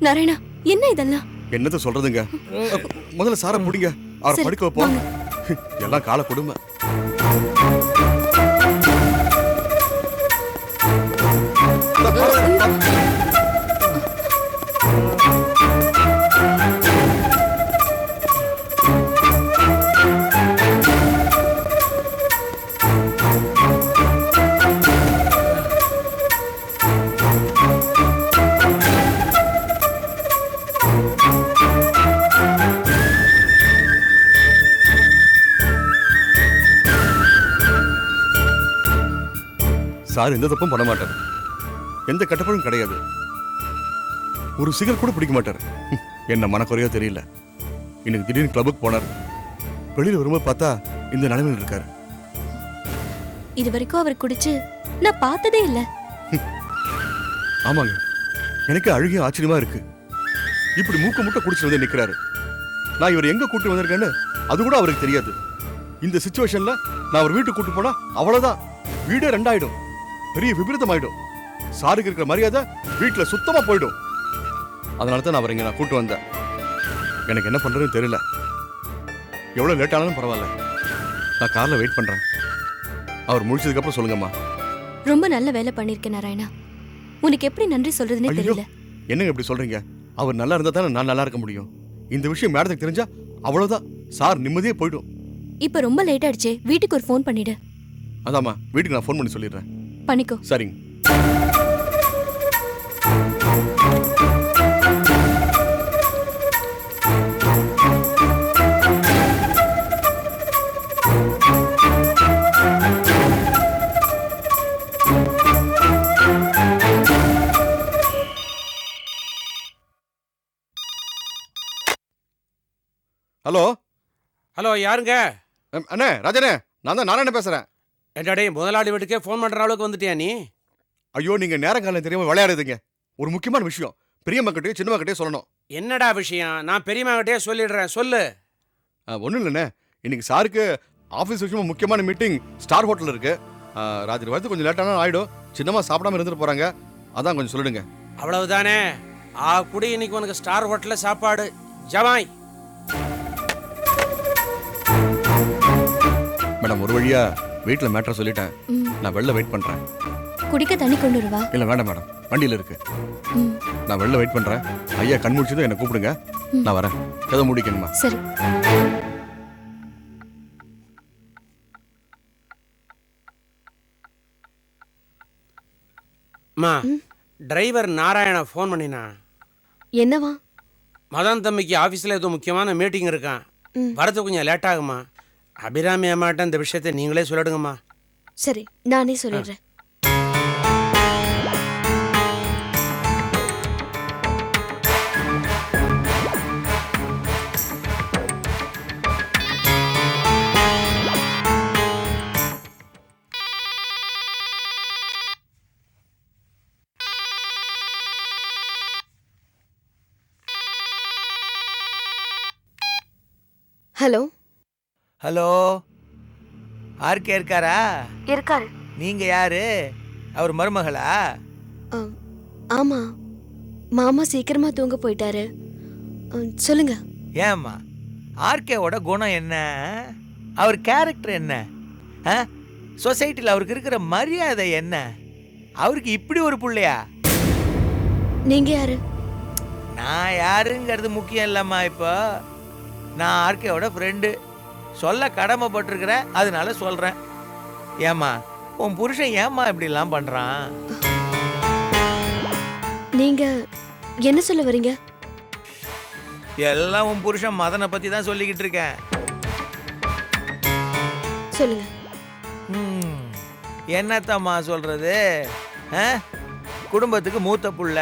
நாராயணா, என்ன இதெல்லாம்? என்னத்த சொல்றதுங்க? முதல்ல சாரை பிடிங்க, அவரை படுக்க வைப்போம். எல்லாம் கால கொடுமை. சார் எந்த தப்பும் பண்ண மாட்டார், எந்த கட்டப்படும் கிடையாது, ஒரு சிகரெட் கூட பிடிக்க மாட்டார். என்ன மனக்குறையோ தெரியல, இன்னைக்கு திடீர்னு கிளப்புக்கு போனார். வெளியில வரும்போது பார்த்தா இந்த நிலைமையில் இருக்காரு. இது வரைக்கும் அவர் குடிச்சு நான் பார்த்ததே இல்ல. ஆமாங்க, எனக்கு அழுகிய ஆச்சரியமா இருக்கு. இப்படி மூக்க முட்டை குடிச்சு வந்து நிக்கிறாரு. நான் இவர் எங்க கூட்டு வந்திருக்கேன்னு அது கூட அவருக்கு தெரியாது. இந்த சிச்சுவேஷன்ல நான் அவர் வீட்டுக்கு கூட்டு போனா அவ்வளவுதான், வீடே ரெண்டாயிடும், பெரிய விபரீதம் ஆயிடும். சாருக்கு இருக்கிற மரியாதை வீட்டுல சுத்தமா போயிடும். அதனால தான் அவர் இங்க நான் கூட்டு வந்தேன். எனக்கு என்ன பண்றதுன்னு தெரியல. எவ்வளவு லேட் ஆனாலும் பரவாயில்ல, நான் கார்ல வெயிட் பண்றேன். அவர் முடிச்சதுக்கு அப்புறம் சொல்லுங்கம்மா. ரொம்ப நல்ல வேலை பண்ணிருக்கேன் நாராயணா. உனக்கு எப்படி நன்றி சொல்றதுன்னு தெரியல. என்னங்க இப்படி சொல்றீங்க? அவர் நல்லா இருந்தா தானே நான் நல்லா இருக்க முடியும். இந்த விஷயம் மேடத்துக்கு தெரிஞ்சா அவ்வளவுதான், சார் நிம்மதியே போயிடும். இப்ப ரொம்ப லேட் ஆயிடுச்சே, வீட்டுக்கு ஒரு ஃபோன் பண்ணிடு. அதாம்மா, வீட்டுக்கு நான் ஃபோன் பண்ணி சொல்லிடுறேன். பண்ணிக்கோ. சரிங்க. ஹலோ ஹலோ, யாருங்க? அண்ணே, ராஜனே, நான் தான் நாராயணன் பேசுறேன். என்னடே, முதலாளி வீட்டுக்கே ஃபோன் பண்ற அளவுக்கு வந்துட்டியா நீ? ஐயோ, நீங்க நேரம் காலம் தெரியாம விளையாடுறதுங்க. ஒரு முக்கியமான விஷயம் பெரியம்மா கிட்டே சின்னம்மா கிட்டே சொல்லணும். என்னடா விஷயம்? நான் பெரியம்மா கிட்டே சொல்லிடுறேன், சொல்லு. ஒன்றும் இல்லைண்ணே, இன்னைக்கு சாருக்கு ஆஃபீஸ் விஷயமா முக்கியமான மீட்டிங் ஸ்டார் ஹோட்டல் இருக்கு. ராத்திரி வரது கொஞ்சம் லேட்டான ஆயிடும். சின்னம்மா சாப்பிடாம இருந்துட்டு போறாங்க, அதான் கொஞ்சம் சொல்லிடுங்க. அவ்வளவுதானே? குடி, இன்னைக்கு உனக்கு ஸ்டார் ஹோட்டல்ல சாப்பாடு. ஜவாய். மேடம், ஒரு வழியா வீட்டுல மேட்டர் சொல்லிட்டேன். நான் வெளில வெயிட் பண்றேன். குடிக்க தண்ணி கொண்டு வருவா? இல்ல வேண்டாம் மேடம், வண்டியில இருக்கு. நான் வெளில வெயிட் பண்றேன். ஐயா கண் முடிச்சதும் என்ன கூப்பிடுங்க, நான் வரேன். கதை முடிக்கணுமா? சரி. அம்மா, டிரைவர் நாராயண ஃபோன் பண்ணினா. என்னவா? மதன் தம்பிக்கு ஆஃபீஸில் ஏதோ முக்கியமான மீட்டிங் இருக்கான், வரது கொஞ்சம் லேட் ஆகுமா. அபிராமி அம்மாட்ட இந்த விஷயத்தை நீங்களே சொல்லிடுங்கம்மா. சரி, நானே சொல்லிடுறேன். ஹலோ. ஹலோ, ஆர்கே இருக்காரா? இருக்காரு. நீங்க யாரு? அவர் மருமகளா? ஆமா, மாமா சீக்கிரமா தூங்க போயிட்டாரு. சொல்லுங்க. ஏம்மா, ஆர்கேவோட குணம் என்ன? அவர் கேரக்டர் என்ன? சொசைட்டியில் அவருக்கு இருக்கிற மரியாதை என்ன? அவருக்கு இப்படி ஒரு புள்ளையா? நீங்க யாரு? நான் யாருங்கிறது முக்கியம் இல்லம்மா. இப்போ நான் ஆர்கேவோட ஃப்ரெண்டு, சொல்ல கடமைப்பட்டிருக்கிறேன், அதனால சொல்றேன். ஏம்மா, உன் புருஷன் ஏம்மா இப்படிலாம் பண்றான்? நீங்க என்ன சொல்ல வரீங்க? எல்லாம் உன் புருஷன் மதனை பத்தி தான் சொல்லிக்கிட்டு இருக்கேன். சொல்லுங்க. என்னத்தம்மா சொல்றது? குடும்பத்துக்கு மூத்த புள்ள,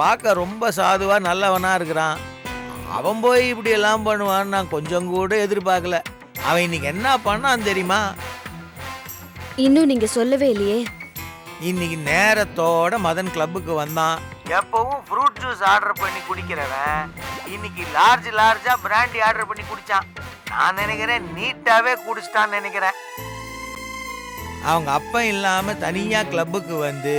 பார்க்க ரொம்ப சாதுவா நல்லவனா இருக்கிறான். அவன் போய் இப்படி எல்லாம் பண்ணுவான்னு நான் கொஞ்சம் கூட எதிர்பார்க்கல. அவன் இன்னைக்கு என்ன பண்ணான்னு தெரியுமா? இன்னும் நீங்க சொல்லவே இல்லையே. இன்னைக்கு நேரத்தோட மதன் கிளப்புக்கு வந்தான். எப்பவும் ஃப்ரூட் ஜூஸ் ஆர்டர் பண்ணி குடிக்கிறவன் இன்னைக்கு லார்ஜா பிராண்டி ஆர்டர் பண்ணி குடிச்சான். நான் நினைக்கிறேன் நீட்டாவே குடிச்சிட்டான்னு நினைக்கிறேன். அவங்க அப்பா இல்லாம தனியா கிளப்புக்கு வந்து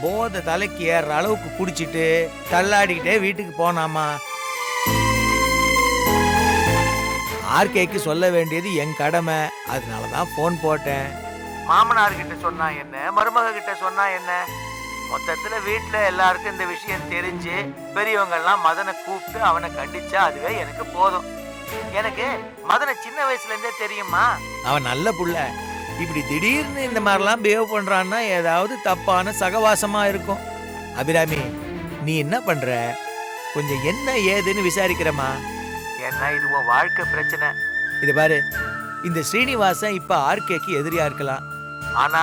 போதை தலைக்கு ஏறுற அளவுக்கு குடிச்சிட்டு தள்ளாடிக்கிட்டே வீட்டுக்கு போனாமா. ஆர்கேக்கு சொல்ல வேண்டியது என் கடமை, அதனால தான் ஃபோன் போட்டேன். மாமனார் கிட்ட சொன்னா என்ன, மருமக கிட்ட சொன்னா என்ன, மொத்தத்துல வீட்டுல எல்லாருக்கும் இந்த விஷயம் தெரிஞ்சு பெரியவங்க எல்லாம் மதனை கூப்பிட்டு அவனை கண்டிச்சா அதுவே எனக்கு போதும். எனக்கு மதனை சின்ன வயசுல இருந்தே தெரியுமா, அவன் நல்ல புள்ள. இப்படி திடீர்னு இந்த மாதிரிலாம் பிஹேவ் பண்றான்னா ஏதாவது தப்பான சகவாசமா இருக்கும். அபிராமி, நீ என்ன பண்ற, கொஞ்சம் என்ன ஏதுன்னு விசாரிக்கிறமா. ஏன்னா இது உன் வாழ்க்கை பிரச்சனை. இது பாரு, இந்த ஸ்ரீனிவாசன் இப்ப ஆர்கேக்கு எதிரியா இருக்கலாம், ஆனா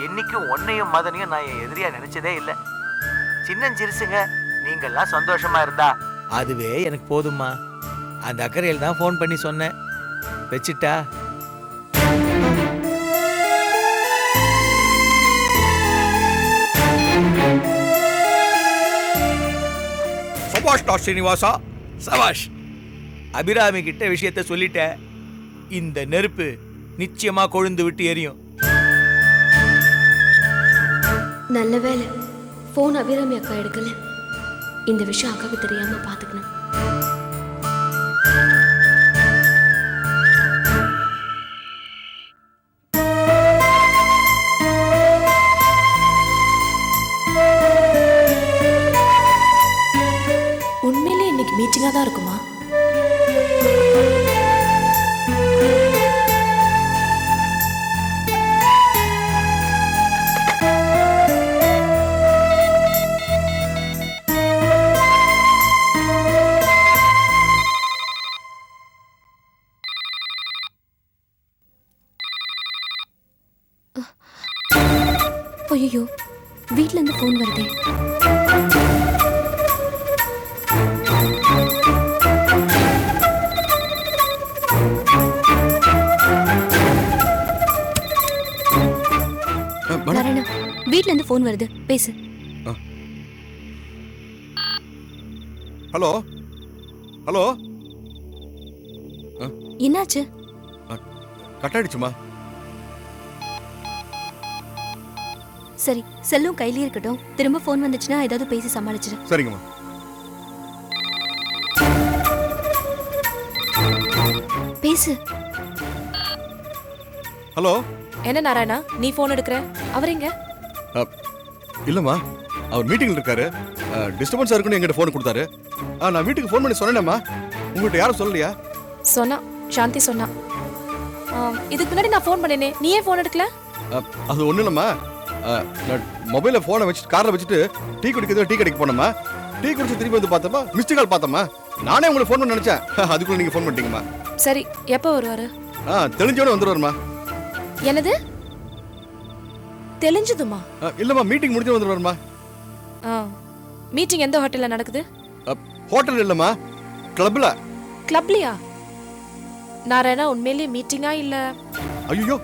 என்னைக்கும் உன்னையும் மதனையும் நான் என் எதிரியா நினைச்சதே இல்லை. சின்னஞ்சிறுசுங்க நீங்கெல்லாம் சந்தோஷமா இருந்தா அதுவே எனக்கு போதும்மா. அந்த அக்கறையில் தான் ஃபோன் பண்ணி சொன்னேன். வச்சுட்டா? சபாஷ்டா ஸ்ரீனிவாசா, சபாஷ். அபிராமி கிட்ட விஷயத்த சொல்லிட்ட. இந்த நெருப்பு நிச்சயமா கொழுந்து விட்டு எரியும். நல்ல வேலை ஃபோன் அபிராமி அக்கா எடுக்கல. இந்த விஷயம் அக்காவுக்கு தெரியாம பாத்துக்கணும். உண்மையிலே இன்னைக்கு மீட்டிங்கா தான் இருக்குமா? ஐயோ, வீட்ல இருந்து ஃபோன் வருதே. நாராயணா, வீட்ல இருந்து ஃபோன் வருது, பேசு. Hello hello. என்னாச்சு? கட் ஆயிடுச்சுமா. சரி, செல்லும் கையிலே இருக்கட்டும். திரும்ப ஃபோன் வந்துச்சுன்னா ஏதாவது பேசி சமாளிச்சிடு. சரிங்கம்மா. பேசு. ஹலோ. என்ன நாராயணா, நீ ஃபோன் எடுக்கிற? அவர் எங்க? இல்லம்மா, அவர் மீட்டிங்ல இருக்காரு. டிஸ்டர்பன்ஸா இருக்குன்னு என்கிட்ட ஃபோன் கொடுத்தாரு. நான் வீட்டுக்கு ஃபோன் பண்ணி சொன்னேனேம்மா. உங்ககிட்ட யாரும் சொல்லலையா? சொன்னா, சாந்தி சொன்னா. இதுக்கு முன்னாடி நான் ஃபோன் பண்ணேனே, நீ ஏன் ஃபோன் எடுக்கல? அது ஒன்றும் இல்லைம்மா. நான் மொபைலில் ஃபோனை வச்சுட்டு காரில் வச்சுட்டு டீ குடிக்கிறது டீ கடைக்கு போனோம்மா. டீ குடிச்சு திரும்பி வந்து பார்த்தோம்மா, மிஸ்டு கால் பார்த்தோம்மா. நானே உங்களுக்கு ஃபோன் பண்ண நினச்சேன். அதுக்குள்ள நீங்கள் ஃபோன் பண்ணிட்டீங்கம்மா. சரி, எப்போ வருவாரு? தெளிஞ்சோட வந்துடுவாருமா. என்னது தெளிஞ்சதுமா? இல்லைம்மா, மீட்டிங் முடிஞ்சு வந்துடுவாருமா. மீட்டிங் எந்த ஹோட்டல்ல நடக்குது? ஹோட்டல் இல்லைம்மா, கிளப்ல. கிளப்லயா? நாராயணா, உண்மையிலேயே மீட்டிங்கா இல்ல? ஐயோ,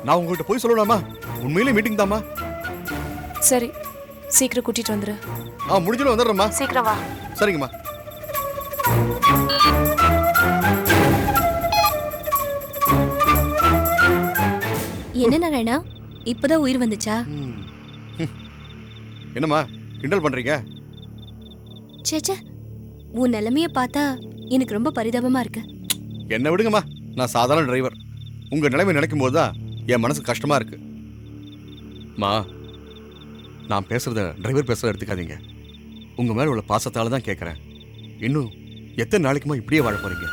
நான் உங்ககிட்ட போய் சொல்லணுமா? உண்மையிலே மீட்டிங் தாம்மா. சரி, சீக்கிரம் கூட்டிட்டு வந்துரு. முடிஞ்சிடும், வந்துடுறேம்மா. சீக்கிரம் வா. சரிங்கம்மா. என்ன நாராயணா, இப்பதான் உயிர் வந்துச்சா? என்னம்மா கிண்டல் பண்றீங்க? சேச்சே, உன் நிலைமைய பார்த்தா எனக்கு ரொம்ப பரிதாபமா இருக்கு. என்ன விடுங்கம்மா, நான் சாதாரண டிரைவர். உங்க நிலைமை நினைக்கும் போதுதான் என் மனசு கஷ்டமா இருக்கு. மா, நான் பேசுறத டிரைவர் பேசுறத எடுத்துக்காதீங்க. உங்க மேல உள்ள பாசத்தால தான் கேட்கறேன். இன்னும் எத்தனை நாளைக்குமா இப்படியே வாழ போறீங்க?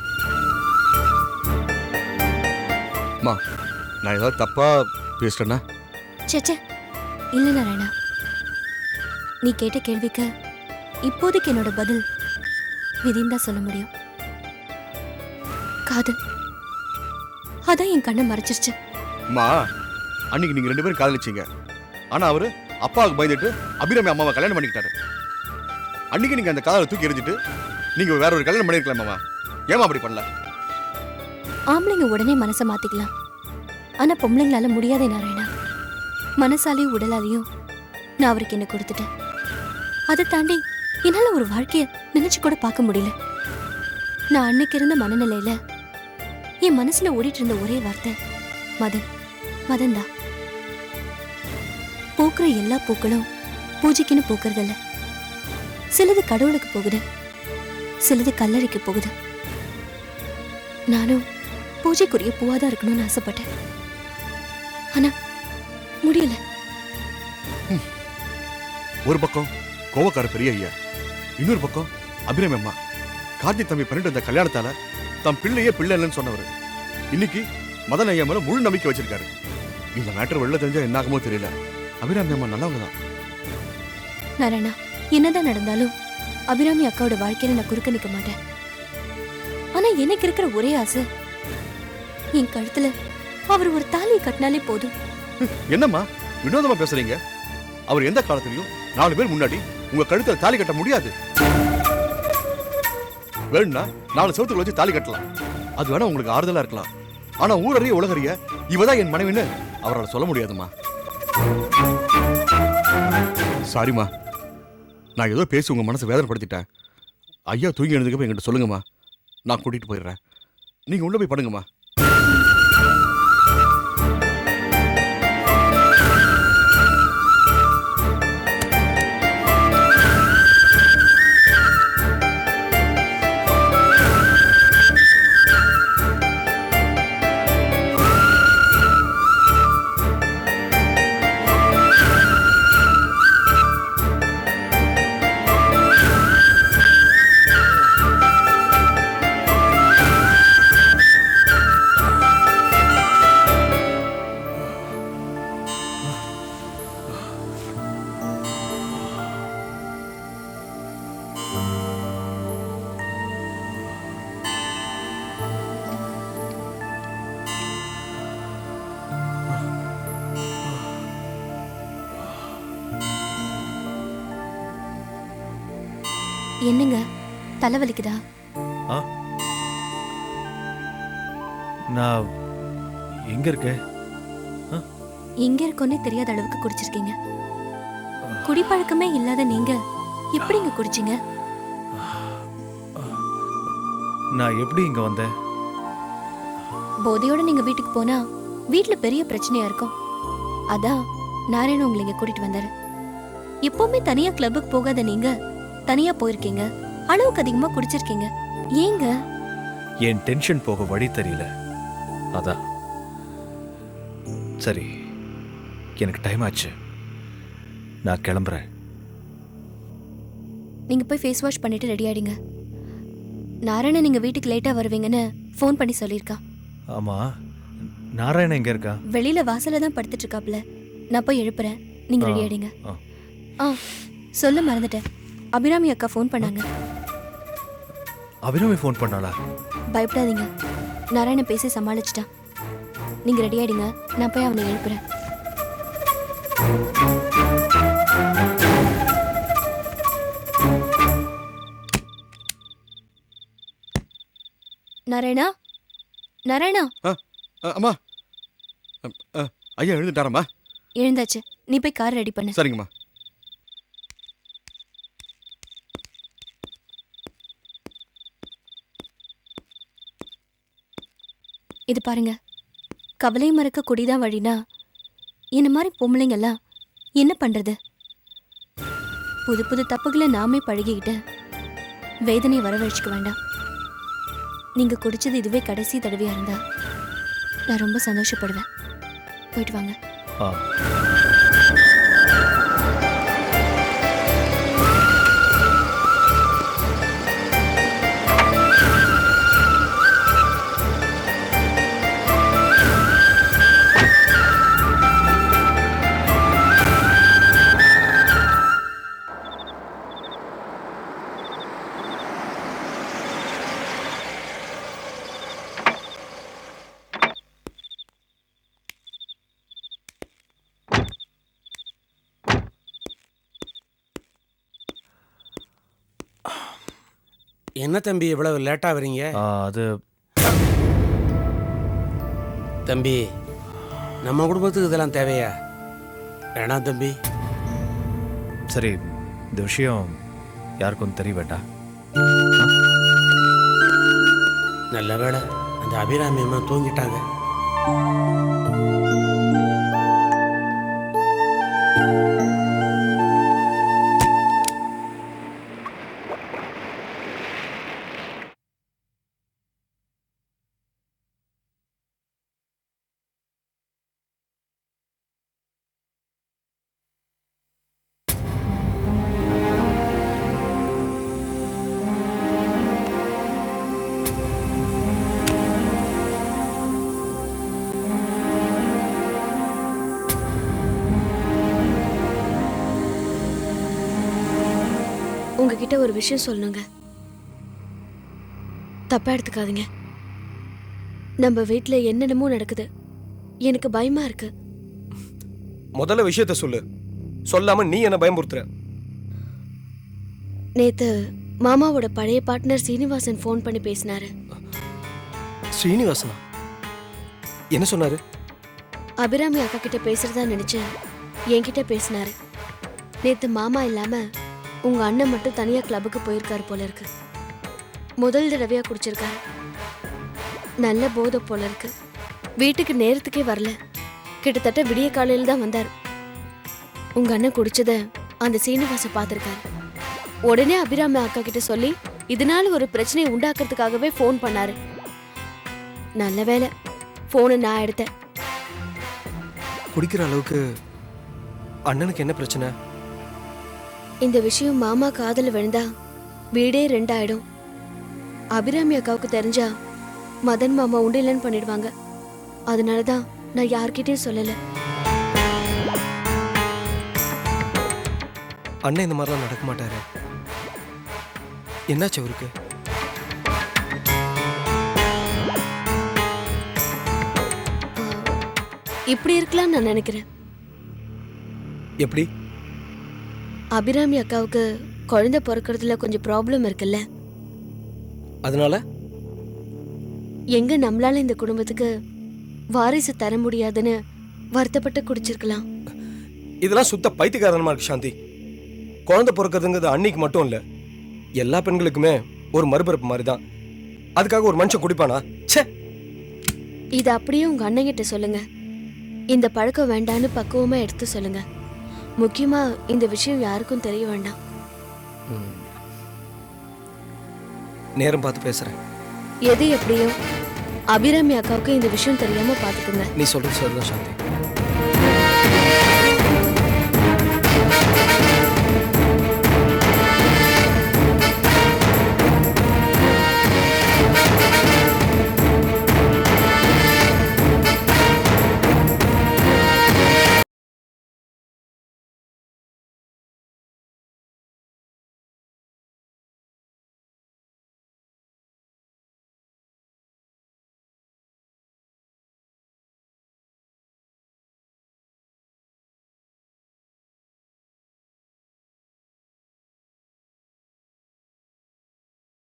மா, நான் ஏதாவது தப்பா பேசிட்டேன்னா? சேச்சே, இல்ல நாராயணா. நீ கேட்ட கேள்விக்கு இப்போதைக்கு என்னோட பதில் விதின்னு தான் சொல்ல முடியும். காதல், அதான் என் கண்ணை மறைச்சிருச்சு. மா, அன்னைக்கு நீங்க 2 பேரும் காதலிச்சீங்க. ஆனா அவரு அப்பாவுக்கு பயந்துட்டு அபிராமி அம்மாவை கல்யாணம் பண்ணிக்கிட்டாரு. அன்னைக்கு நீங்க அந்த காதலை தூக்கி எறிஞ்சிட்டு நீங்க வேற ஒரு கல்யாணம் பண்ணிருக்கலாமா? ஏமா அப்படி பண்ணல? ஆம்பளைங்க உடனே மனசை மாத்திக்கலாம், ஆனா பொம்பளைங்களால முடியாதே நாராயணா. மனசாலையும் உடலாலையும் நான் அவருக்கு என்ன கொடுத்துட்டேன். அதை தாண்டி என்னால ஒரு வாழ்க்கைய நினைச்சு கூட பார்க்க முடியல. நான் அன்னைக்கு இருந்த மனநிலையில என் மனசுல ஓடிட்டு இருந்த ஒரே வார்த்தை மதன், மதன் தான். பூக்கிற எல்லா பூக்களும் பூஜைக்குன்னு பூக்கறதில்ல. சிலது கடவுளுக்கு போகுது, சிலது கல்லறைக்கு போகுது. நானும் பூஜைக்குரிய பூவாதான் இருக்கணும்னு ஆசைப்பட்டேன். ஆனா முடியல. ஒரு பக்கம் கோவக்கார பெரிய ஐயா, இன்னொரு பக்கம் அபிராமி அம்மா. கார்த்திக் தம்பி பண்ணிட்டு வந்த கல்யாணத்தால தம் பிள்ளையே பிள்ளை இல்லைன்னு சொன்னவர் இன்னைக்கு மதன் ஐயா மேல முழு நம்பிக்கை வச்சிருக்காரு. இந்த மேட்டர் வெளில தெரிஞ்சா என்ன ஆகுமோ தெரியல. அபிராமி அம்மா நல்லவங்க தான். நாராயணா, என்னதான் நடந்தாலும் அபிராமி அக்காவோட வாழ்க்கையில நான் குறுக்க நிக்க மாட்டேன். ஆனா எனக்கு இருக்கிற ஒரே ஆசை, என் கழுத்துல அவர் ஒரு தாலியை கட்டினாலே போதும். என்னம்மா வினோதமா பேசுறீங்க? அவர் எந்த காலத்திலையும் 4 பேர் முன்னாடி உங்க கழுத்துல தாலி கட்ட முடியாது. வேணும்னா 4 செவத்துக்குள்ள வச்சு தாலி கட்டலாம். அது வேணா உங்களுக்கு ஆறுதலா இருக்கலாம். ஆனா ஊரறிய உலகறிய இவதான் என் மனைவின்னு அவரால் சொல்ல முடியாதுமா. சாரிம்மா, நான் ஏதோ பேசி உங்க மனசை வேதனைப்படுத்திட்டேன். ஐயா தூங்கி எழுந்துக்கப்ப என்கிட்ட சொல்லுங்கம்மா, நான் கூட்டிட்டு போயிடுறேன். நீங்க உள்ள போய் பண்ணுங்கம்மா. என்னங்க, தலைவலிக்குதா? நான் எங்க இருக்கேன்? எங்க இருக்கோன்னே தெரியாத அளவுக்கு குடிச்சிருக்கீங்க. குடிப்பழக்கமே இல்லாத நீங்க எப்படிங்க குடிச்சீங்க? நான் எப்படி இங்க வந்தேன்? போதையோட நீங்க வீட்டுக்கு போனா வீட்டுல பெரிய பிரச்சனையா இருக்கும். அதான் நாராயணன் உங்களை இங்க கூட்டிட்டு வந்தாரு. எப்பவுமே தனியா கிளப்புக்கு போகாத நீங்க தனியா போயிருக்கீங்க. அளவுக்கு அதிகமா குடிச்சிருக்கீங்க. ஏங்க? என் டென்ஷன் போக வழி தெரியல, அதான். சரி, எனக்கு டைம் ஆச்சு, நான் கிளம்புறேன். நீங்க போய் ஃபேஸ் வாஷ் பண்ணிட்டு ரெடி ஆயிடுங்க. நாராயணன் நீங்க வீட்டுக்கு லேட்டா வருவீங்கன்னு ஃபோன் பண்ணி சொல்லியிருக்கான். ஆமா, நாராயணன் எங்க இருக்கா? வெளியில வாசல்ல தான் படுத்துட்டு இருக்காப்ல. நான் போய் எழுப்புறேன், நீங்க ரெடி ஆயிடுங்க. சொல்ல மறந்துட்டேன், அபிராமி அக்கா ஃபோன் பண்ணாங்க. அபிராமி ஃபோன் பண்ணாளா? பயப்படாதீங்க, நாராயணன் பேசி சமாளிச்சிட்டான். நீங்க ரெடி ஆயிடுங்க, நான் போய் அவனை எழுப்புறேன். நாராயணா, நாராயணா. அம்மா, ஐயா எழுந்துட்டாரம்மா? எழுந்தாச்சு, நீ போய் கார் ரெடி பண்ணு. சரிங்கம்மா. இது பாருங்க, கவலை மறக்க குடிதான் வழினா என்ன மாதிரி பொம்பளைங்கெல்லாம் என்ன பண்றது? புது புது தப்புகளை நாமே பழகிக்கிட்டு வேதனை வரவழைச்சுக்க வேண்டாம். நீங்க குடிச்சது இதுவே கடைசி தடவையா இருந்தா நான் ரொம்ப சந்தோஷப்படுவேன். போயிட்டு வாங்க. என்ன தம்பி இவ்வளவு லேட்டா வரீங்க? அது தம்பி, நம்ம குடும்பத்துக்கு இதெல்லாம் தேவையா? வேணாம் தம்பி. சரி, இந்த விஷயம் யாருக்கும் தெரிய வேண்டாம். நல்ல வேளை அந்த அபிராமி அம்மா தூங்கிட்டாங்க. உங்ககிட்ட ஒரு விஷயம் சொல்லணுங்க. தப்பா எடுத்துக்காதீங்க. நம்ம வீட்ல என்னென்னமோ நடக்குது. எனக்கு பயமா இருக்கு. முதல்ல விஷயத்த சொல்லு. சொல்லாம நீ என்ன பயமுறுத்துற? நேத்து மாமாவோட பழைய பார்ட்னர் சீனிவாசன் ஃபோன் பண்ணி பேசினாரு. ஸ்ரீனிவாசனா? என்ன சொன்னாரு? அபிராமி அக்கா கிட்ட பேசுறதா நினைச்சு என்கிட்ட பேசினாரு. நேத்து மாமா இல்லாம உங்க அண்ணன் மட்டும் தனியா கிளப்புக்கு போயிருக்காரு போல இருக்கு. முதல் தடவையா குடிச்சிருக்காரு. நல்ல போதை போல இருக்கு. வீட்டுக்கு நேரத்துக்கே வரல. கிட்டத்தட்ட விடிய காலையில தான் வந்தார். உங்க அண்ணன் குடிச்சத அந்த சீனிவாசன் பார்த்திருக்காரு. உடனே அபிராமி அக்கா கிட்ட சொல்லி இதனால ஒரு பிரச்சனையை உண்டாக்குறதுக்காகவே ஃபோன் பண்ணாரு. நல்ல வேலை ஃபோனை நான் எடுத்தேன். குடிக்கிற அளவுக்கு அண்ணனுக்கு என்ன பிரச்சனை? இந்த விஷயம் மாமா காதல விழுந்தா வீடே ரெண்டாயிடும். அபிராமி அக்காவுக்கு தெரிஞ்சா மதன் மாமா உண்டு இல்லைன்னு பண்ணிடுவாங்க. அதனாலதான் நான் யார்கிட்டயும் சொல்லல. அண்ணன் இந்த மாதிரிலாம் நடக்க மாட்டாரு. என்னாச்சு அவருக்கு? இப்படி இருக்கலாம் நான் நினைக்கிறேன். எப்படி? அபிராமி அக்காவுக்கு குழந்தை பிறக்கிறதுல கொஞ்சம் ப்ராப்ளம் இருக்குல்ல. அதனால எங்க நம்மளால இந்த குடும்பத்துக்கு வாரிசு தர முடியாதுன்னு வருத்தப்பட்டு குடிச்சிருக்கலாம். இதெல்லாம் சுத்த பைத்தியக்காரனமா இருக்கு சாந்தி. குழந்தை பிறக்கிறதுங்கிறது அன்னைக்கு மட்டும் இல்ல, எல்லா பெண்களுக்குமே ஒரு மறுபிறப்பு மாதிரி தான். அதுக்காக ஒரு மனுஷன் குடிப்பானா? ச்சே. இது அப்படியே உங்க அண்ணங்கிட்ட சொல்லுங்க. இந்த பழக்கம் வேண்டான்னு பக்குவமா எடுத்து சொல்லுங்க. முக்கியமா இந்த விஷயம் யாருக்கும் தெரிய வேண்டாம். நேரம் பார்த்து பேசுறேன். எது எப்படியோ அபிராமி அக்காவுக்கு இந்த விஷயம் தெரியாம பாத்துக்குங்க. நீ சொல்றது சரிதான் சாந்தி.